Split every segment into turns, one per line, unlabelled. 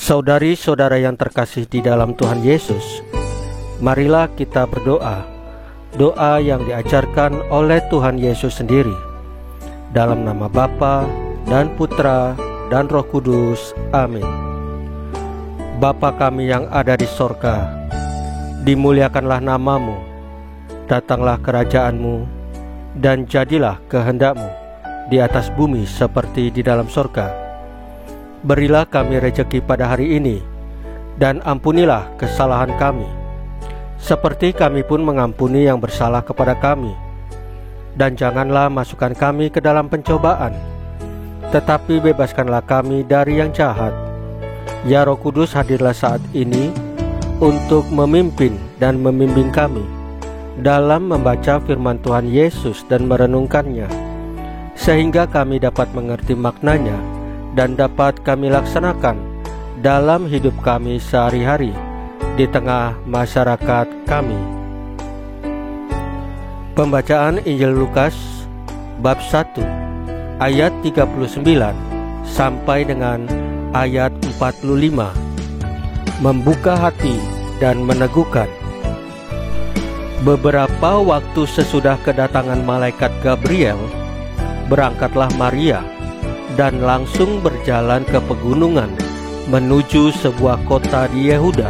Saudari-saudara yang terkasih di dalam Tuhan Yesus, marilah kita berdoa, doa yang diajarkan oleh Tuhan Yesus sendiri. Dalam nama Bapa dan Putra dan Roh Kudus. Amin. Bapa kami yang ada di sorga, dimuliakanlah namamu, datanglah kerajaanmu, dan jadilah kehendakmu di atas bumi seperti di dalam sorga. Berilah kami rejeki pada hari ini, dan ampunilah kesalahan kami, seperti kami pun mengampuni yang bersalah kepada kami. Dan janganlah masukkan kami ke dalam pencobaan, tetapi bebaskanlah kami dari yang jahat. Ya Roh Kudus, hadirlah saat ini untuk memimpin dan membimbing kami dalam membaca firman Tuhan Yesus dan merenungkannya, sehingga kami dapat mengerti maknanya dan dapat kami laksanakan dalam hidup kami sehari-hari di tengah masyarakat kami. Pembacaan Injil Lukas bab 1 ayat 39 sampai dengan ayat 45. Membuka hati dan meneguhkan. Beberapa waktu sesudah kedatangan malaikat Gabriel, berangkatlah Maria dan langsung berjalan ke pegunungan menuju sebuah kota di Yehuda.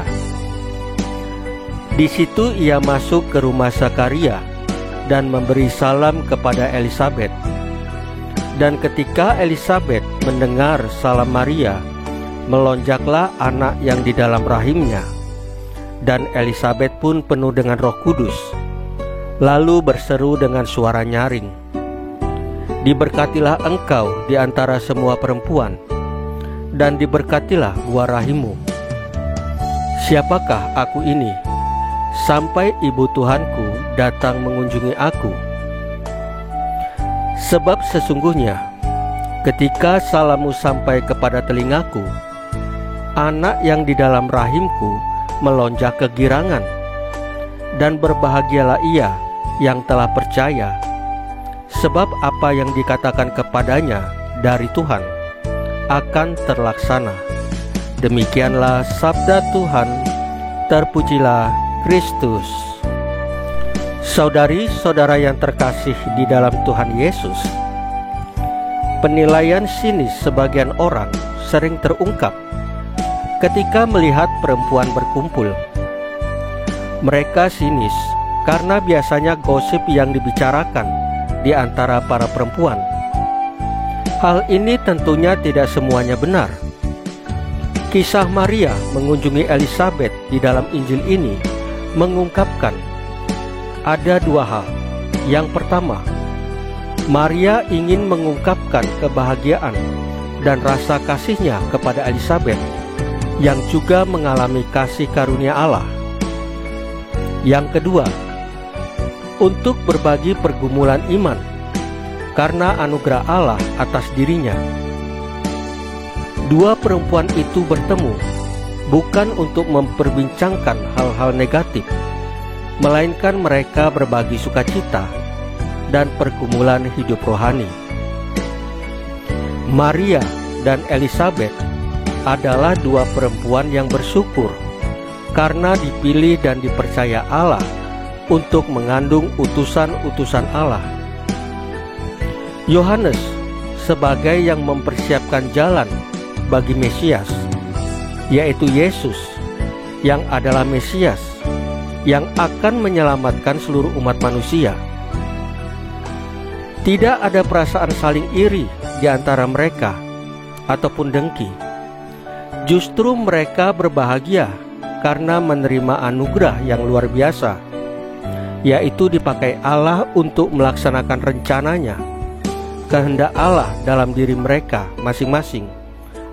Di situ ia masuk ke rumah Zakaria dan memberi salam kepada Elisabet. Dan ketika Elisabet mendengar salam Maria, melonjaklah anak yang di dalam rahimnya. Dan Elisabet pun penuh dengan Roh Kudus, lalu berseru dengan suara nyaring, "Diberkatilah engkau di antara semua perempuan, dan diberkatilah buah rahimmu. Siapakah aku ini, sampai ibu Tuhanku datang mengunjungi aku? Sebab sesungguhnya ketika salammu sampai kepada telingaku, anak yang di dalam rahimku melonjak kegirangan, dan berbahagialah ia yang telah percaya, sebab apa yang dikatakan kepadanya dari Tuhan akan terlaksana." Demikianlah sabda Tuhan. Terpujilah Kristus. Saudari-saudara yang terkasih di dalam Tuhan Yesus, penilaian sinis sebagian orang sering terungkap ketika melihat perempuan berkumpul. Mereka sinis karena biasanya gosip yang dibicarakan di antara para perempuan. Hal ini tentunya tidak semuanya benar. Kisah Maria mengunjungi Elisabet di dalam Injil ini mengungkapkan ada dua hal. Yang pertama, Maria ingin mengungkapkan kebahagiaan dan rasa kasihnya kepada Elisabet, yang juga mengalami kasih karunia Allah. Yang kedua, untuk berbagi pergumulan iman karena anugerah Allah atas dirinya. Dua perempuan itu bertemu bukan untuk memperbincangkan hal-hal negatif, melainkan mereka berbagi sukacita dan pergumulan hidup rohani. Maria dan Elisabet adalah dua perempuan yang bersyukur karena dipilih dan dipercaya Allah untuk mengandung utusan-utusan Allah. Yohanes sebagai yang mempersiapkan jalan bagi Mesias, yaitu Yesus yang adalah Mesias yang akan menyelamatkan seluruh umat manusia. Tidak ada perasaan saling iri di antara mereka ataupun dengki. Justru mereka berbahagia karena menerima anugerah yang luar biasa, yaitu dipakai Allah untuk melaksanakan rencananya. Kehendak Allah dalam diri mereka masing-masing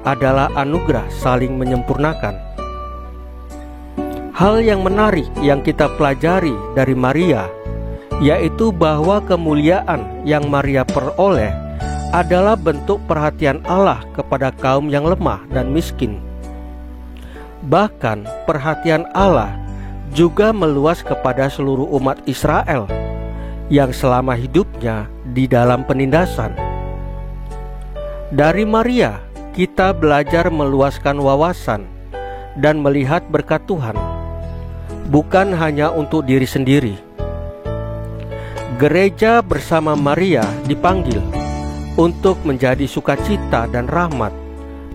adalah anugerah saling menyempurnakan. Hal yang menarik yang kita pelajari dari Maria, yaitu bahwa kemuliaan yang Maria peroleh adalah bentuk perhatian Allah kepada kaum yang lemah dan miskin. Bahkan perhatian Allah juga meluas kepada seluruh umat Israel yang selama hidupnya di dalam penindasan. Dari Maria kita belajar meluaskan wawasan dan melihat berkat Tuhan, bukan hanya untuk diri sendiri. Gereja bersama Maria dipanggil untuk menjadi sukacita dan rahmat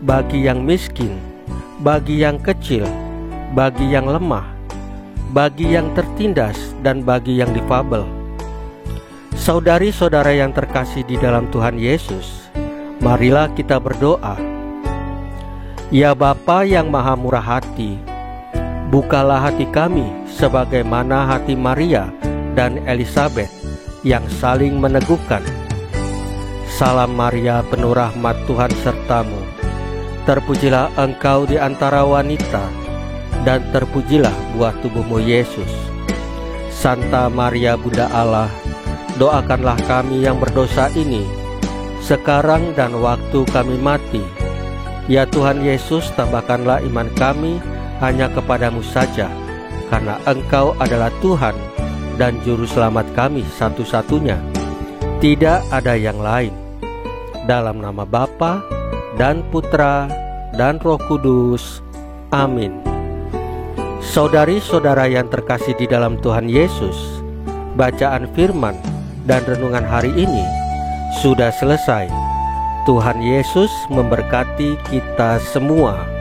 bagi yang miskin, bagi yang kecil, bagi yang lemah, bagi yang tertindas, dan bagi yang difabel. Saudari-saudara yang terkasih di dalam Tuhan Yesus, marilah kita berdoa. Ya Bapa yang Maha Murah Hati, bukalah hati kami sebagaimana hati Maria dan Elizabeth yang saling meneguhkan. Salam Maria, penuh rahmat, Tuhan sertamu. Terpujilah engkau di antara wanita, dan terpujilah buah tubuhmu Yesus. Santa Maria Bunda Allah, doakanlah kami yang berdosa ini, sekarang dan waktu kami mati. Ya Tuhan Yesus, tambahkanlah iman kami hanya kepadamu saja, karena Engkau adalah Tuhan dan Juru Selamat kami satu-satunya. Tidak ada yang lain. Dalam nama Bapa dan Putra dan Roh Kudus. Amin. Saudari-saudara yang terkasih di dalam Tuhan Yesus, bacaan firman dan renungan hari ini sudah selesai. Tuhan Yesus memberkati kita semua.